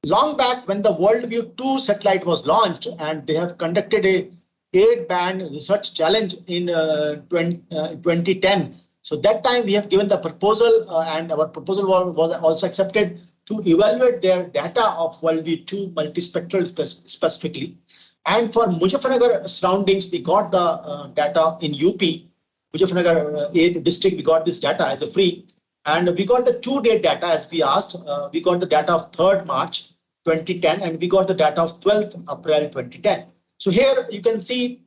Long back when the WorldView 2 satellite was launched, and they have conducted a 8-band research challenge in 2010. So that time we have given the proposal and our proposal was also accepted to evaluate their data of WorldView 2 multispectral specifically. And for Muzaffarnagar surroundings, we got the data in UP, Muzaffarnagar district, we got this data as a free. And we got the 2-day data as we asked. We got the data of 3rd March 2010 and we got the data of 12th April 2010. So here you can see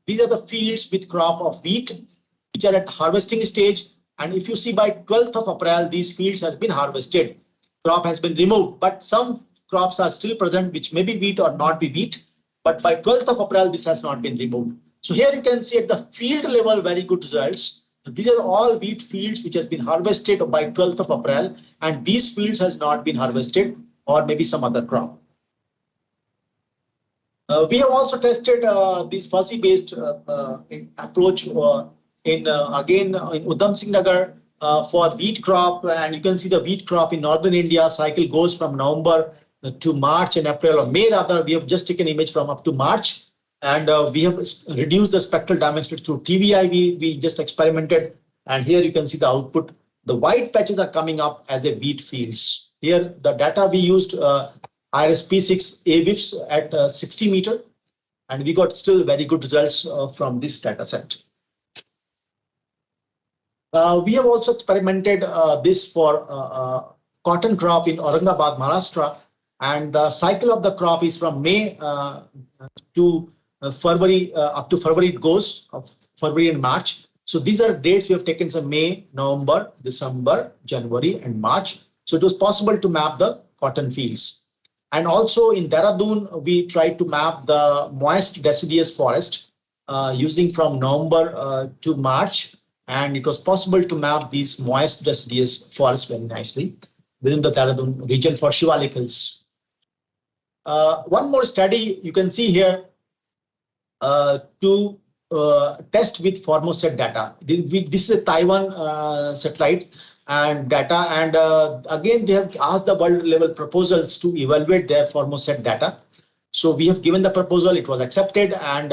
these are the fields with crop of wheat, which are at harvesting stage. And if you see by 12th of April, these fields has been harvested. Crop has been removed, but some crops are still present, which may be wheat or not be wheat. But by 12th of April, this has not been removed. So here you can see at the field level, very good results. These are all wheat fields which has been harvested by 12th of April, and these fields has not been harvested or maybe some other crop. We have also tested this fuzzy-based approach again in Udham Singh Nagar for wheat crop, and you can see the wheat crop in northern India cycle goes from November to March and April or May rather. We have just taken image from up to March, and we have reduced the spectral dimensions through TVI. We just experimented, and here you can see the output. The white patches are coming up as a wheat fields. Here the data we used IIRS P6 AWIFs at 60 meter, and we got still very good results from this data set. We have also experimented this for cotton crop in Aurangabad, Maharashtra, and the cycle of the crop is from May to February, up to February it goes, February and March. So these are dates we have taken, some May, November, December, January and March. So it was possible to map the cotton fields. And also in Dehradun, we tried to map the moist deciduous forest using from November to March. And it was possible to map these moist deciduous forests very nicely within the Dehradun region for Shivalik Hills. One more study you can see here to test with Formoset data. This is a Taiwan satellite and data, and again they have asked the world level proposals to evaluate their Formoset data. So we have given the proposal, it was accepted, and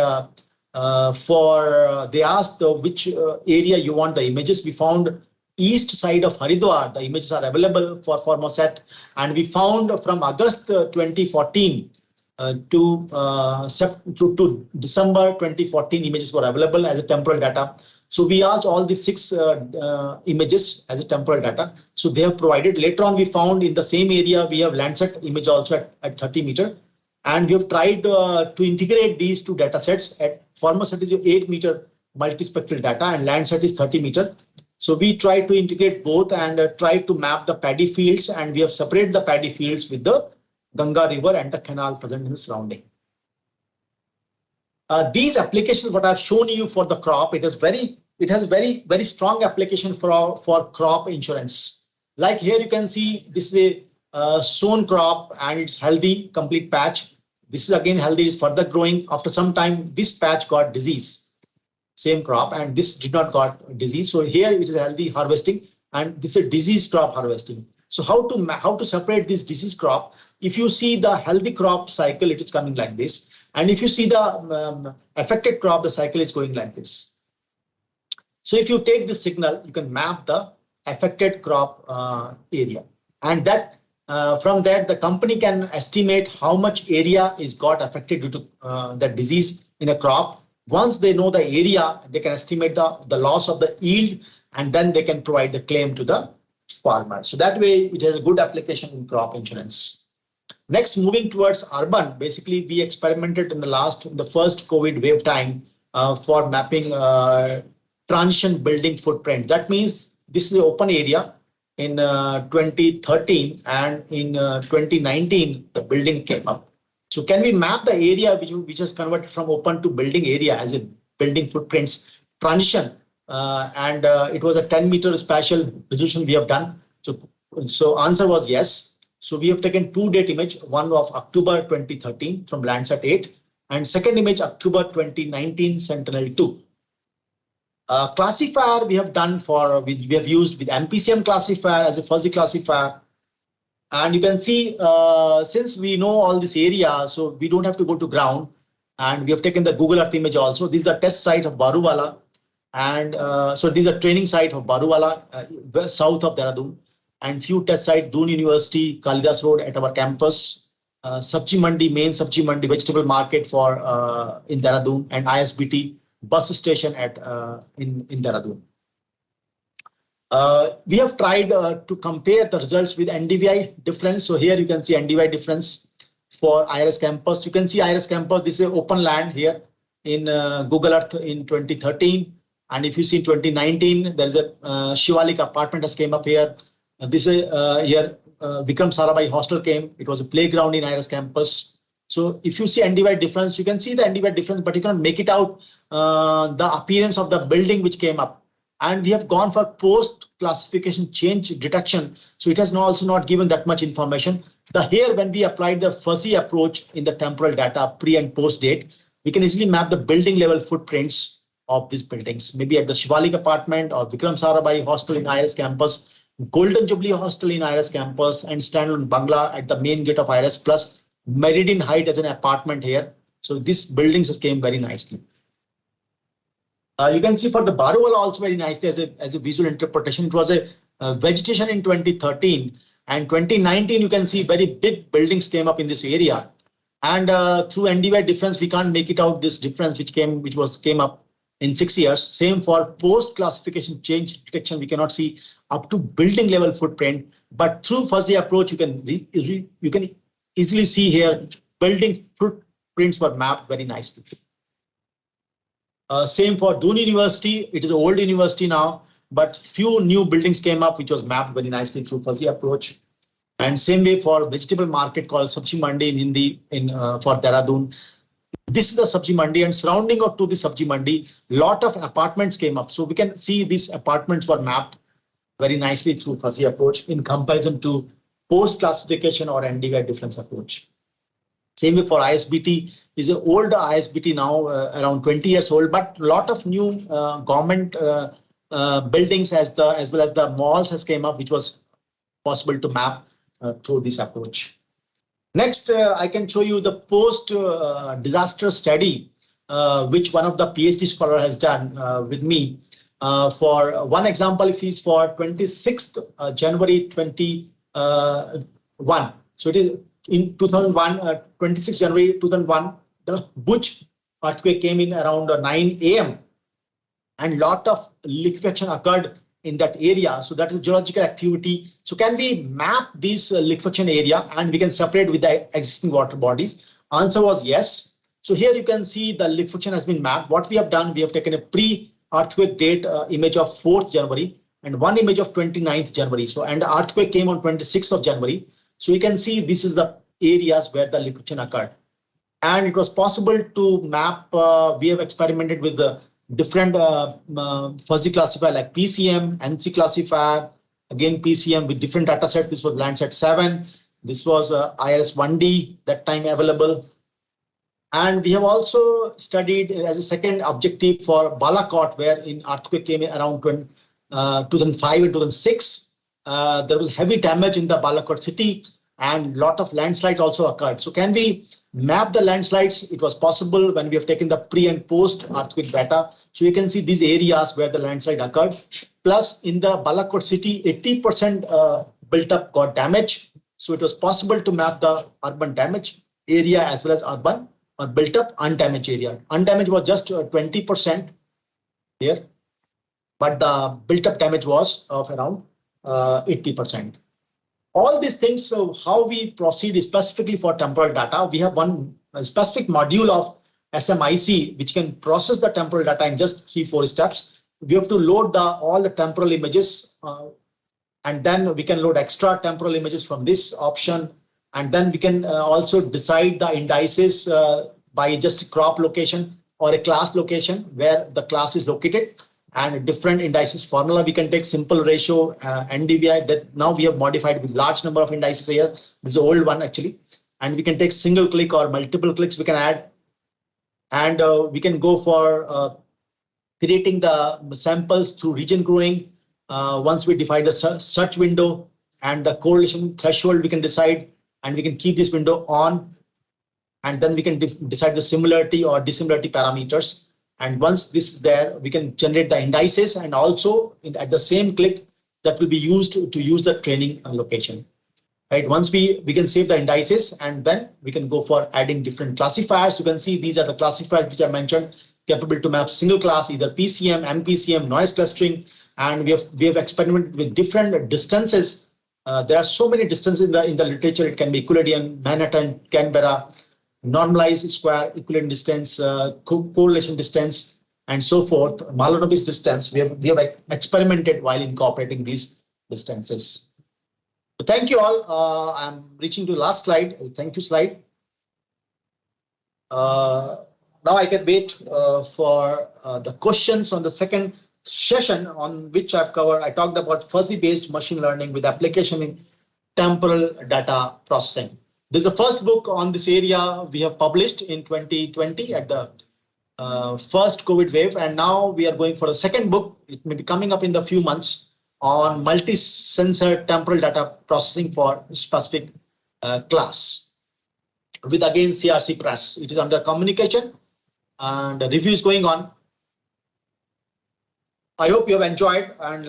they asked which area you want the images. We found east side of Haridwar, the images are available for Formosat, and we found from August 2014 to December 2014 images were available as a temporal data. So we asked all the 6 images as a temporal data. So they have provided. Later on, we found in the same area we have Landsat image also at 30 meter. And we have tried to integrate these 2 data sets. At Formosat is 8 meter multispectral data and Landsat is 30 meter. So we tried to integrate both and tried to map the paddy fields, and we have separated the paddy fields with the Ganga river and the canal present in the surrounding. These applications, what I've shown you for the crop, it has very strong application for crop insurance. Like here you can see this is a sown crop and it's healthy, complete patch. This is again healthy, is further growing. After some time, this patch got disease. Same crop, and this did not got disease. So here it is healthy harvesting, and this is disease crop harvesting. So how to separate this disease crop? If you see the healthy crop cycle, it is coming like this. And if you see the affected crop, the cycle is going like this. So if you take this signal, you can map the affected crop area, and that from that the company can estimate how much area is got affected due to the disease in a crop. Once they know the area, they can estimate the loss of the yield, and then they can provide the claim to the farmer. So that way it has a good application in crop insurance. Next, moving towards urban, basically we experimented in the first COVID wave time for mapping transition building footprint. That means this is an open area in 2013, and in 2019 the building came up. So can we map the area which has converted from open to building area as a building footprints transition? It was a 10 meter spatial resolution we have done. So answer was yes. So we have taken 2 date image, one of October 2013 from Landsat 8, and second image October 2019 Sentinel-2. Classifier we have done we have used with MPCM classifier as a fuzzy classifier. And you can see, since we know all this area, so we don't have to go to ground. And we have taken the Google Earth image also. This is a test site of Baruwala. And so these are training site of Baruwala, south of Dehradun. And few test site, Doon University, Kalidas Road at our campus. Sabji Mandi, main Sabji Mandi, vegetable market for in Dehradun, and ISBT bus station at in Dehradun. We have tried to compare the results with NDVI difference. So here you can see NDVI difference for IIRS campus. You can see IIRS campus, this is open land here in Google Earth in 2013. And if you see 2019, there is a Shivalik apartment has came up here. This is here Vikram Sarabhai hostel came. It was a playground in IIRS campus. So if you see NDVI difference, you can see the NDVI difference, but you cannot make it out the appearance of the building which came up. And we have gone for post classification change detection. So it has also not given that much information. Here when we applied the fuzzy approach in the temporal data pre and post date, we can easily map the building level footprints of these buildings, maybe at the Shivalik apartment or Vikram Sarabhai hostel in IIRS campus, Golden Jubilee hostel in IIRS campus, and standalone bungalow at the main gate of IIRS, plus Meridian Height as an apartment here. So these buildings came very nicely. You can see for the Baruwala also very nicely as a visual interpretation. It was a vegetation in 2013, and 2019 you can see very big buildings came up in this area. And through NDVI difference, we can't make it out this difference which came up in 6 years. Same for post classification change detection, we cannot see up to building level footprint, but through fuzzy approach you can easily see here building footprints were mapped very nicely. Same for Doon University. It is an old university now, but few new buildings came up, which was mapped very nicely through fuzzy approach. And same way for vegetable market called Sabji Mandi in Hindi for Dehradun. This is the Sabji Mandi, and surrounding to the Sabji Mandi, lot of apartments came up. So we can see these apartments were mapped very nicely through fuzzy approach in comparison to post classification or NDVI difference approach. Same way for ISBT. Is an old ISBT now, around 20 years old, but a lot of new government buildings as well as the malls has came up, which was possible to map through this approach. Next, I can show you the post disaster study, which one of the PhD scholar has done with me. For one example, if he's for 26th January 21. So it is in 2001, 26 January 2001, the Bhuj earthquake came in around 9 a.m. and lot of liquefaction occurred in that area. So that is geological activity. So can we map this liquefaction area and we can separate with the existing water bodies? Answer was yes. So here you can see the liquefaction has been mapped. What we have done, we have taken a pre-earthquake date image of 4th January and one image of 29th January. So and the earthquake came on 26th of January. So you can see this is the areas where the liquefaction occurred. And it was possible to map, we have experimented with the different fuzzy classifier like PCM, NC classifier, again PCM with different data set. This was Landsat 7. This was IIRS 1D that time available. And we have also studied as a second objective for Balakot, where in earthquake came around 2005 and 2006. There was heavy damage in the Balakot city and lot of landslides also occurred. So can we map the landslides? It was possible when we have taken the pre and post earthquake data. So you can see these areas where the landslide occurred. Plus in the Balakot city, 80% built up got damaged. So it was possible to map the urban damage area as well as urban or built up undamaged area. Undamaged was just 20% here, but the built up damage was of around 80%. All these things, so how we proceed specifically for temporal data, we have one specific module of SMIC which can process the temporal data in just 3-4 steps. We have to load all the temporal images and then we can load extra temporal images from this option. And then we can also decide the indices by just crop location or a class location where the class is located. And different indices formula, we can take simple ratio NDVI that now we have modified with large number of indices here. This is the old one actually. And we can take single click or multiple clicks we can add. And we can go for creating the samples through region growing. Once we define the search window and the correlation threshold, we can decide and we can keep this window on. And then we can decide the similarity or dissimilarity parameters. And once this is there, we can generate the indices and also at the same click that will be used to use the training location. Right. Once we can save the indices and then we can go for adding different classifiers. You can see these are the classifiers which I mentioned, capable to map single class, either PCM, MPCM, noise clustering, and we have experimented with different distances. There are so many distances in the literature. It can be Euclidean, Manhattan, Canberra, normalized square equivalent distance, correlation distance, and so forth. Mahalanobis distance. We have experimented while incorporating these distances. So thank you all. I'm reaching to the last slide. Thank you slide. Now I can wait for the questions on the second session on which I've covered. I talked about fuzzy-based machine learning with application in temporal data processing. This is the first book on this area we have published in 2020 at the first COVID wave. And now we are going for a second book. It may be coming up in the few months on multi-sensor temporal data processing for specific class with again CRC Press. It is under communication and the review is going on. I hope you have enjoyed and